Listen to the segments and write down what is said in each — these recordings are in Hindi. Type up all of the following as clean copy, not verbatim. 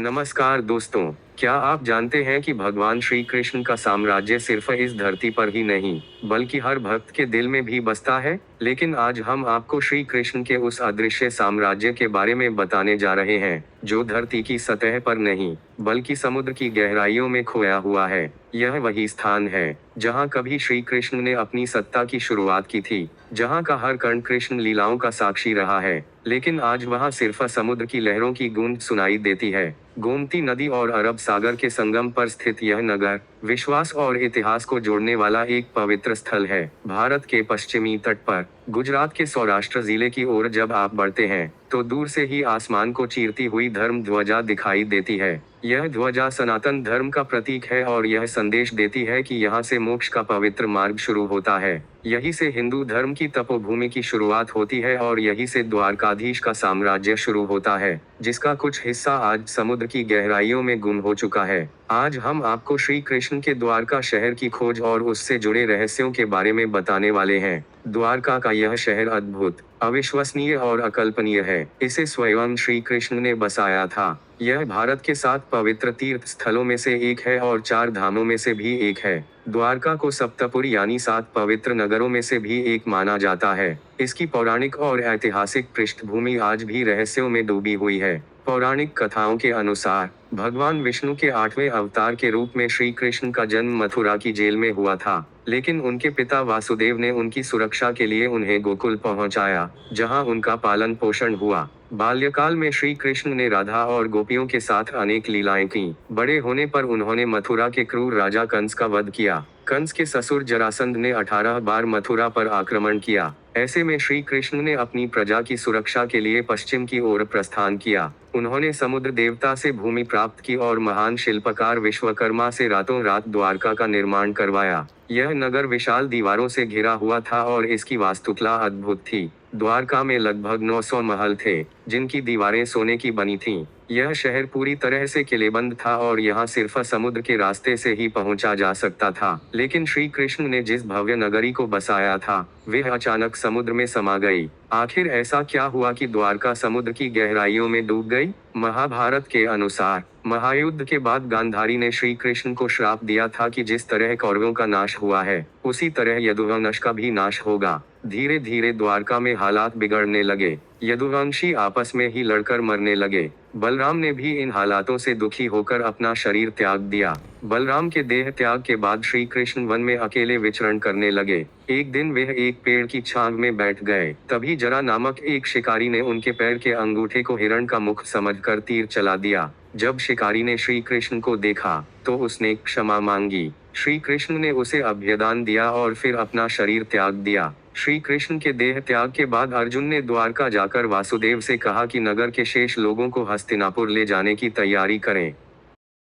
नमस्कार दोस्तों, क्या आप जानते हैं कि भगवान श्री कृष्ण का साम्राज्य सिर्फ इस धरती पर ही नहीं, बल्कि हर भक्त के दिल में भी बसता है। लेकिन आज हम आपको श्री कृष्ण के उस अदृश्य साम्राज्य के बारे में बताने जा रहे हैं, जो धरती की सतह पर नहीं, बल्कि समुद्र की गहराइयों में खोया हुआ है। यह वही स्थान है, जहाँ कभी श्री कृष्ण ने अपनी सत्ता की शुरुआत की थी, जहाँ का हर कण कृष्ण लीलाओं का साक्षी रहा है। लेकिन आज वहाँ सिर्फ समुद्र की लहरों की गूंज सुनाई देती है। गोमती नदी और अरब सागर के संगम पर स्थित यह नगर, विश्वास और इतिहास को जोड़ने वाला एक पवित्र स्थल है। भारत के पश्चिमी तट पर, गुजरात के सौराष्ट्र जिले की ओर जब आप बढ़ते हैं, तो दूर से ही आसमान को चीरती हुई धर्म ध्वजा दिखाई देती है। यह ध्वजा सनातन धर्म का प्रतीक है और यह संदेश देती है कि यहाँ से मोक्ष का पवित्र मार्ग शुरू होता है। यहीं से हिंदू धर्म की तपोभूमि की शुरुआत होती है और यहीं से द्वारकाधीश का साम्राज्य शुरू होता है, जिसका कुछ हिस्सा आज समुद्र की गहराइयों में गुम हो चुका है। आज हम आपको श्री कृष्ण के द्वारका शहर की खोज और उससे जुड़े रहस्यों के बारे में बताने वाले हैं। द्वारका का यह शहर अद्भुत, अविश्वसनीय और अकल्पनीय है। इसे स्वयं श्री कृष्ण ने बसाया था। यह भारत के 7 पवित्र तीर्थ स्थलों में से एक है और 4 धामों में से भी एक है। द्वारका को सप्तपुरी यानी 7 पवित्र नगरों में से भी एक माना जाता है। इसकी पौराणिक और ऐतिहासिक पृष्ठभूमि आज भी रहस्यों में डूबी हुई है। पौराणिक कथाओं के अनुसार भगवान विष्णु के 8वें अवतार के रूप में श्री कृष्ण का जन्म मथुरा की जेल में हुआ था, लेकिन उनके पिता वासुदेव ने उनकी सुरक्षा के लिए उन्हें गोकुल पहुंचाया, जहां उनका पालन पोषण हुआ। बाल्यकाल में श्री कृष्ण ने राधा और गोपियों के साथ अनेक लीलाएं की। बड़े होने पर उन्होंने मथुरा के क्रूर राजा कंस का वध किया। कंस के ससुर जरासंध ने 18 बार मथुरा पर आक्रमण किया। ऐसे में श्री कृष्ण ने अपनी प्रजा की सुरक्षा के लिए पश्चिम की ओर प्रस्थान किया। उन्होंने समुद्र देवता से भूमि प्राप्त की और महान शिल्पकार विश्वकर्मा से रातों रात द्वारका का निर्माण करवाया। यह नगर विशाल दीवारों से घिरा हुआ था और इसकी वास्तुकला अद्भुत थी। द्वारका में लगभग 900 महल थे, जिनकी दीवारें सोने की बनी थीं। यह शहर पूरी तरह से किलेबंद था और यहाँ सिर्फ समुद्र के रास्ते से ही पहुंचा जा सकता था। लेकिन श्री कृष्ण ने जिस भव्य नगरी को बसाया था, वह अचानक समुद्र में समा गई। आखिर ऐसा क्या हुआ कि द्वारका समुद्र की गहराइयों में डूब गई? महाभारत के अनुसार महायुद्ध के बाद गांधारी ने श्री कृष्ण को श्राप दिया था कि जिस तरह कौरवों का नाश हुआ है, उसी तरह यदुवंश का भी नाश होगा। धीरे धीरे द्वारका में हालात बिगड़ने लगे। यदुवंशी आपस में ही लड़कर मरने लगे। बलराम ने भी इन हालातों से दुखी होकर अपना शरीर त्याग दिया। बलराम के देह त्याग के बाद श्री कृष्ण वन में अकेले विचरण करने लगे। एक दिन वह एक पेड़ की छांव में बैठ गए। तभी जरा नामक एक शिकारी ने उनके पैर के अंगूठे को हिरण का मुख समझकर तीर चला दिया। जब शिकारी ने श्री कृष्ण को देखा, तो उसने क्षमा मांगी। श्री कृष्ण ने उसे अभयदान दिया और फिर अपना शरीर त्याग दिया। श्री कृष्ण के देह त्याग के बाद अर्जुन ने द्वारका जाकर वासुदेव से कहा कि नगर के शेष लोगों को हस्तिनापुर ले जाने की तैयारी करें।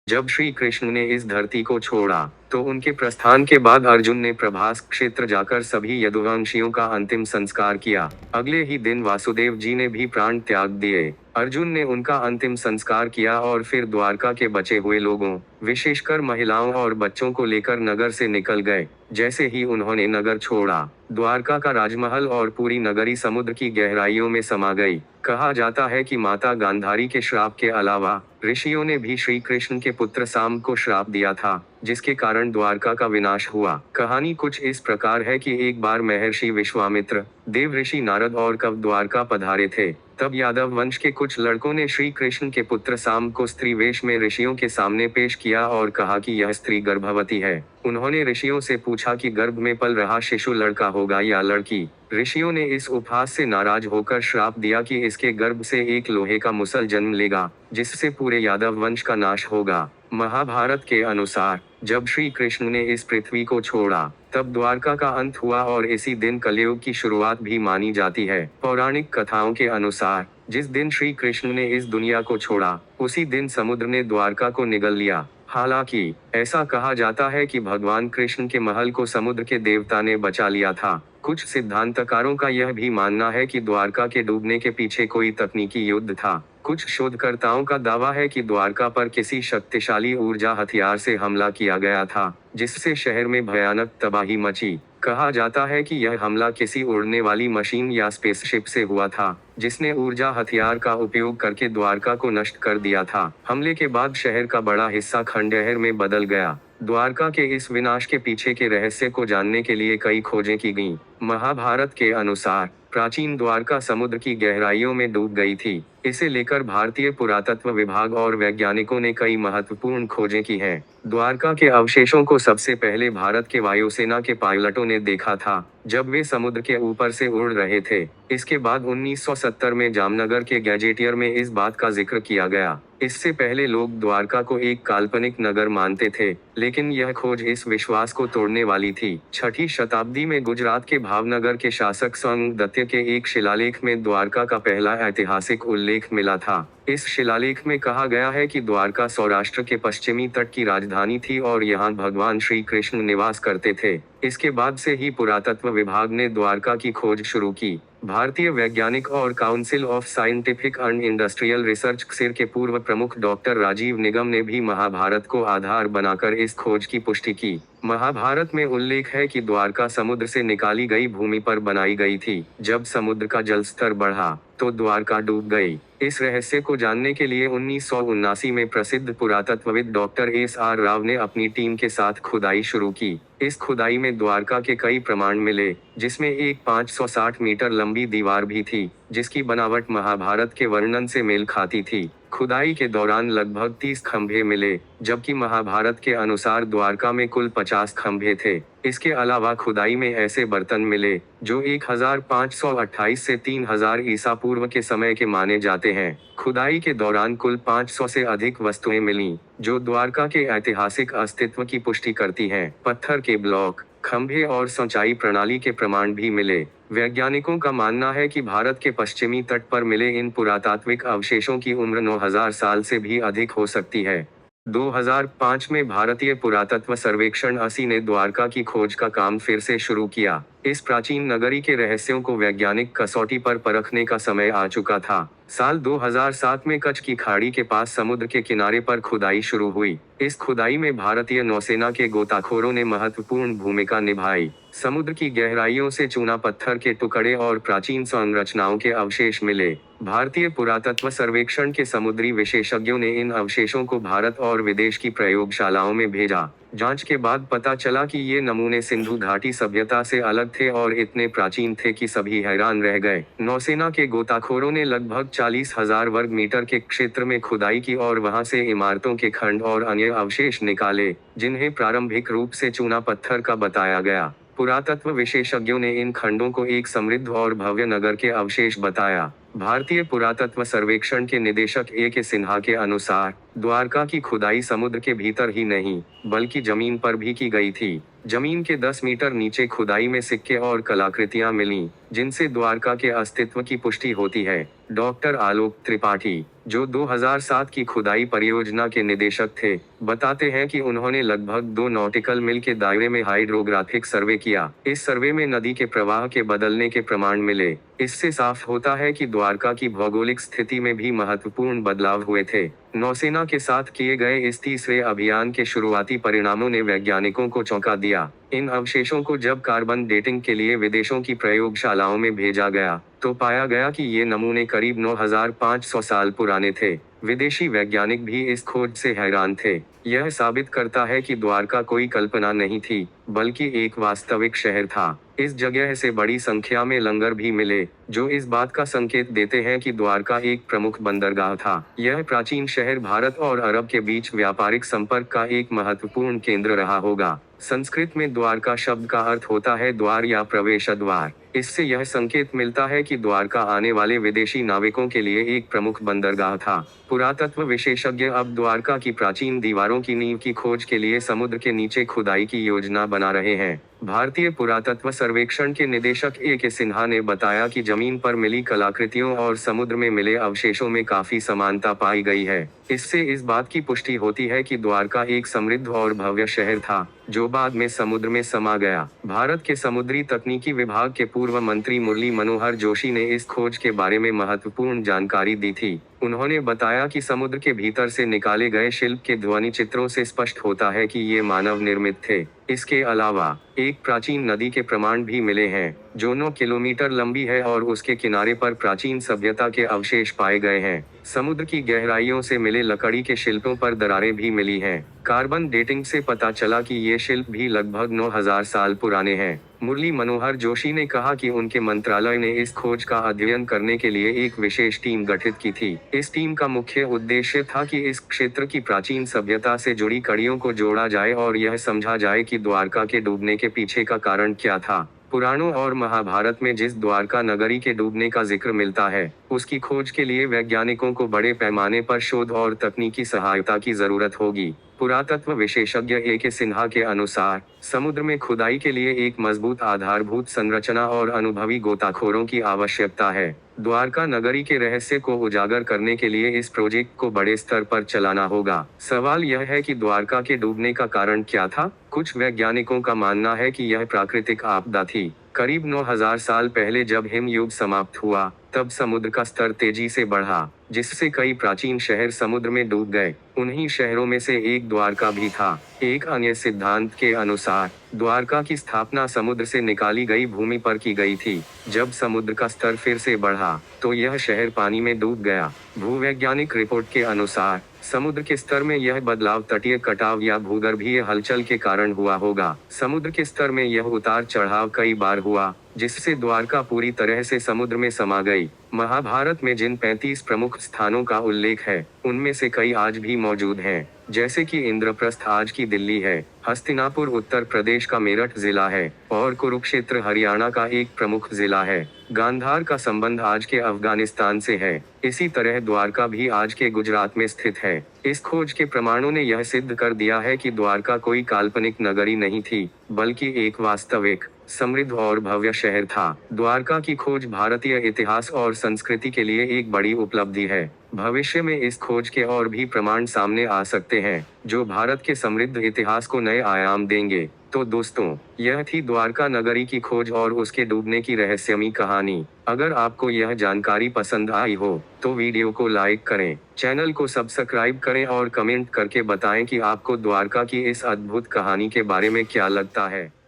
जब श्री कृष्ण ने इस धरती को छोड़ा, तो उनके प्रस्थान के बाद अर्जुन ने प्रभास क्षेत्र जाकर सभी यदुवंशियों का अंतिम संस्कार किया। अगले ही दिन वासुदेव जी ने भी प्राण त्याग दिए। अर्जुन ने उनका अंतिम संस्कार किया और फिर द्वारका के बचे हुए लोगों, विशेषकर महिलाओं और बच्चों को लेकर नगर से निकल गए। जैसे ही उन्होंने नगर छोड़ा, द्वारका का राजमहल और पूरी नगरी समुद्र की गहराइयों में समा गई। कहा जाता है कि माता गांधारी के श्राप के अलावा ऋषियों ने भी श्री कृष्ण के पुत्र साम्ब को श्राप दिया था, जिसके कारण द्वारका का विनाश हुआ। कहानी कुछ इस प्रकार है कि एक बार महर्षि विश्वामित्र, देव ऋषि नारद और कव द्वारका पधारे थे। तब यादव वंश के कुछ लड़कों ने श्री कृष्ण के पुत्र साम्ब को स्त्री वेश में ऋषियों के सामने पेश किया और कहा कि यह स्त्री गर्भवती है। उन्होंने ऋषियों से पूछा कि गर्भ में पल रहा शिशु लड़का होगा या लड़की। ऋषियों ने इस उपहास से नाराज होकर श्राप दिया कि इसके गर्भ से एक लोहे का मुसल जन्म लेगा, जिससे पूरे यादव वंश का नाश होगा। महाभारत के अनुसार जब श्री कृष्ण ने इस पृथ्वी को छोड़ा, तब द्वारका का अंत हुआ और इसी दिन कलयुग की शुरुआत भी मानी जाती है। पौराणिक कथाओं के अनुसार जिस दिन श्री कृष्ण ने इस दुनिया को छोड़ा, उसी दिन समुद्र ने द्वारका को निगल लिया। हालांकि ऐसा कहा जाता है कि भगवान कृष्ण के महल को समुद्र के देवता ने बचा लिया था। कुछ सिद्धांतकारों का यह भी मानना है कि द्वारका के डूबने के पीछे कोई तकनीकी युद्ध था। कुछ शोधकर्ताओं का दावा है कि द्वारका पर किसी शक्तिशाली ऊर्जा हथियार से हमला किया गया था, जिससे शहर में भयानक तबाही मची। कहा जाता है कि यह हमला किसी उड़ने वाली मशीन या स्पेसशिप से हुआ था, जिसने ऊर्जा हथियार का उपयोग करके द्वारका को नष्ट कर दिया था। हमले के बाद शहर का बड़ा हिस्सा खंडहर में बदल गया। द्वारका के इस विनाश के पीछे के रहस्य को जानने के लिए कई खोजें की गईं। महाभारत के अनुसार प्राचीन द्वारका समुद्र की गहराइयों में डूब गई थी। इसे लेकर भारतीय पुरातत्व विभाग और वैज्ञानिकों ने कई महत्वपूर्ण खोजें की हैं। द्वारका के अवशेषों को सबसे पहले भारत के वायुसेना के पायलटों ने देखा था, जब वे समुद्र के ऊपर से उड़ रहे थे। इसके बाद 1970 में जामनगर के गैजेटियर में इस बात का जिक्र किया गया। इससे पहले लोग द्वारका को एक काल्पनिक नगर मानते थे, लेकिन यह खोज इस विश्वास को तोड़ने वाली थी। 6ठी शताब्दी में गुजरात के भावनगर के शासक सोंगदत्त के एक शिलालेख में द्वारका का पहला ऐतिहासिक उल्लेख मिला था। इस शिलालेख में कहा गया है कि द्वारका सौराष्ट्र के पश्चिमी तट की राजधानी थी और यहाँ भगवान श्री कृष्ण निवास करते थे। इसके बाद से ही पुरातत्व विभाग ने द्वारका की खोज शुरू की। भारतीय वैज्ञानिक और council of scientific and industrial research CSIR के पूर्व प्रमुख डॉक्टर राजीव निगम ने भी महाभारत को आधार बनाकर इस खोज की पुष्टि की। महाभारत में उल्लेख है कि द्वारका समुद्र से निकाली गई भूमि पर बनाई गई थी। जब समुद्र का जल स्तर बढ़ा तो द्वारका डूब गई। इस रहस्य को जानने के लिए 1979 में प्रसिद्ध पुरातत्वविद डॉक्टर एस.आर. राव ने अपनी टीम के साथ खुदाई शुरू की। इस खुदाई में द्वारका के कई प्रमाण मिले, जिसमें एक 560 मीटर लंबी दीवार भी थी, जिसकी बनावट महाभारत के वर्णन से मेल खाती थी। खुदाई के दौरान लगभग 30 खंभे मिले, जबकि महाभारत के अनुसार द्वारका में कुल 50 खंभे थे। इसके अलावा खुदाई में ऐसे बर्तन मिले जो 1528 से 3000 ईसा पूर्व के समय के माने जाते हैं। खुदाई के दौरान कुल 500 से अधिक वस्तुएं मिलीं, जो द्वारका के ऐतिहासिक अस्तित्व की पुष्टि करती हैं। पत्थर के ब्लॉक, खंभे और सिंचाई प्रणाली के प्रमाण भी मिले। वैज्ञानिकों का मानना है कि भारत के पश्चिमी तट पर मिले इन पुरातात्विक अवशेषों की उम्र 9000 साल से भी अधिक हो सकती है। 2005 में भारतीय पुरातत्व सर्वेक्षण 80 ने द्वारका की खोज का काम फिर से शुरू किया। इस प्राचीन नगरी के रहस्यों को वैज्ञानिक कसौटी पर परखने का समय आ चुका था। साल 2007 में कच्छ की खाड़ी के पास समुद्र के किनारे पर खुदाई शुरू हुई। इस खुदाई में भारतीय नौसेना के गोताखोरों ने महत्वपूर्ण भूमिका निभाई। समुद्र की गहराइयों से चूना पत्थर के टुकड़े और प्राचीन संरचनाओं के अवशेष मिले। भारतीय पुरातत्व सर्वेक्षण के समुद्री विशेषज्ञों ने इन अवशेषों को भारत और विदेश की प्रयोगशालाओं में भेजा। जांच के बाद पता चला कि ये नमूने सिंधु घाटी सभ्यता से अलग थे और इतने प्राचीन थे कि सभी हैरान रह गए। नौसेना के गोताखोरों ने लगभग 40,000 वर्ग मीटर के क्षेत्र में खुदाई की और वहां से इमारतों के खंड और अन्य अवशेष निकाले, जिन्हें प्रारंभिक रूप से चूना पत्थर का बताया गया। पुरातत्व विशेषज्ञों ने इन खंडों को एक समृद्ध और भव्य नगर के अवशेष बताया। भारतीय पुरातत्व सर्वेक्षण के निदेशक ए.के. सिन्हा के अनुसार द्वारका की खुदाई समुद्र के भीतर ही नहीं, बल्कि जमीन पर भी की गई थी। जमीन के 10 मीटर नीचे खुदाई में सिक्के और कलाकृतियां मिलीं, जिनसे द्वारका के अस्तित्व की पुष्टि होती है। डॉक्टर आलोक त्रिपाठी, जो 2007 की खुदाई परियोजना के निदेशक थे, बताते हैं कि उन्होंने लगभग 2 नॉटिकल मील के दायरे में हाइड्रोग्राफिक सर्वे किया। इस सर्वे में नदी के प्रवाह के बदलने के प्रमाण मिले। इससे साफ होता है कि द्वारका की भौगोलिक स्थिति में भी महत्वपूर्ण बदलाव हुए थे। नौसेना के साथ किए गए इस तीसरे अभियान के शुरुआती परिणामों ने वैज्ञानिकों को चौंका दिया। इन अवशेषों को जब कार्बन डेटिंग के लिए विदेशों की प्रयोगशालाओं में भेजा गया, तो पाया गया कि ये नमूने करीब 9500 साल पुराने थे। विदेशी वैज्ञानिक भी इस खोज से हैरान थे। यह साबित करता है कि द्वारका कोई कल्पना नहीं थी, बल्कि एक वास्तविक शहर था। इस जगह से बड़ी संख्या में लंगर भी मिले, जो इस बात का संकेत देते हैं कि द्वारका एक प्रमुख बंदरगाह था। यह प्राचीन शहर भारत और अरब के बीच व्यापारिक संपर्क का एक महत्वपूर्ण केंद्र रहा होगा। संस्कृत में द्वारका शब्द का अर्थ होता है द्वार या प्रवेश द्वार। इससे यह संकेत मिलता है कि द्वारका आने वाले विदेशी नाविकों के लिए एक प्रमुख बंदरगाह था। पुरातत्व विशेषज्ञ अब द्वारका की प्राचीन दीवारों की नींव की खोज के लिए समुद्र के नीचे खुदाई की योजना बना रहे हैं। भारतीय पुरातत्व सर्वेक्षण के निदेशक ए.के. सिन्हा ने बताया कि जमीन पर मिली कलाकृतियों और समुद्र में मिले अवशेषों में काफी समानता पाई गई है। इससे इस बात की पुष्टि होती है कि द्वारका एक समृद्ध और भव्य शहर था, जो बाद में समुद्र में समा गया। भारत के समुद्री तकनीकी विभाग के पूर्व मंत्री मुरली मनोहर जोशी ने इस खोज के बारे में महत्वपूर्ण जानकारी दी थी। उन्होंने बताया कि समुद्र के भीतर से निकाले गए शिल्प के ध्वनि चित्रों से स्पष्ट होता है कि ये मानव निर्मित थे। इसके अलावा एक प्राचीन नदी के प्रमाण भी मिले हैं, जो 9 किलोमीटर लंबी है और उसके किनारे पर प्राचीन सभ्यता के अवशेष पाए गए हैं। समुद्र की गहराइयों से मिले लकड़ी के शिल्पों पर दरारें भी मिली हैं। कार्बन डेटिंग से पता चला कि ये शिल्प भी लगभग 9000 साल पुराने हैं। मुरली मनोहर जोशी ने कहा कि उनके मंत्रालय ने इस खोज का अध्ययन करने के लिए एक विशेष टीम गठित की थी। इस टीम का मुख्य उद्देश्य था कि इस क्षेत्र की प्राचीन सभ्यता से जुड़ी कड़ियों को जोड़ा जाए और यह समझा जाए कि द्वारका के डूबने के पीछे का कारण क्या था। पुराणों और महाभारत में जिस द्वारका नगरी के डूबने का जिक्र मिलता है, उसकी खोज के लिए वैज्ञानिकों को बड़े पैमाने पर शोध और तकनीकी सहायता की जरूरत होगी। पुरातत्व विशेषज्ञ ए.के. सिन्हा के अनुसार, समुद्र में खुदाई के लिए एक मजबूत आधारभूत संरचना और अनुभवी गोताखोरों की आवश्यकता है। द्वारका नगरी के रहस्य को उजागर करने के लिए इस प्रोजेक्ट को बड़े स्तर पर चलाना होगा। सवाल यह है कि द्वारका के डूबने का कारण क्या था? कुछ वैज्ञानिकों का मानना है कि यह प्राकृतिक आपदा थी। करीब 9000 साल पहले जब हिमयुग समाप्त हुआ, तब समुद्र का स्तर तेजी से बढ़ा, जिससे कई प्राचीन शहर समुद्र में डूब गए। उन्हीं शहरों में से एक द्वारका भी था। एक अन्य सिद्धांत के अनुसार, द्वारका की स्थापना समुद्र से निकाली गई भूमि पर की गई थी। जब समुद्र का स्तर फिर से बढ़ा, तो यह शहर पानी में डूब गया। भूवैज्ञानिक रिपोर्ट के अनुसार, समुद्र के स्तर में यह बदलाव तटीय कटाव या भूगर्भीय हलचल के कारण हुआ होगा। समुद्र के स्तर में यह उतार चढ़ाव कई बार हुआ, जिससे द्वारका पूरी तरह से समुद्र में समा गई। महाभारत में जिन 35 प्रमुख स्थानों का उल्लेख है, उनमें से कई आज भी मौजूद हैं, जैसे कि इंद्रप्रस्थ आज की दिल्ली है, हस्तिनापुर उत्तर प्रदेश का मेरठ जिला है, और कुरुक्षेत्र हरियाणा का एक प्रमुख जिला है। गांधार का संबंध आज के अफगानिस्तान से है। इसी तरह द्वारका भी आज के गुजरात में स्थित है। इस खोज के प्रमाणों ने यह सिद्ध कर दिया है कि द्वारका कोई काल्पनिक नगरी नहीं थी, बल्कि एक वास्तविक, समृद्ध और भव्य शहर था। द्वारका की खोज भारतीय इतिहास और संस्कृति के लिए एक बड़ी उपलब्धि है। भविष्य में इस खोज के और भी प्रमाण सामने आ सकते हैं, जो भारत के समृद्ध इतिहास को नए आयाम देंगे। तो दोस्तों, यह थी द्वारका नगरी की खोज और उसके डूबने की रहस्यमयी कहानी। अगर आपको यह जानकारी पसंद आई हो, तो वीडियो को लाइक करें, चैनल को सब्सक्राइब करें और कमेंट करके बताएं कि आपको द्वारका की इस अद्भुत कहानी के बारे में क्या लगता है।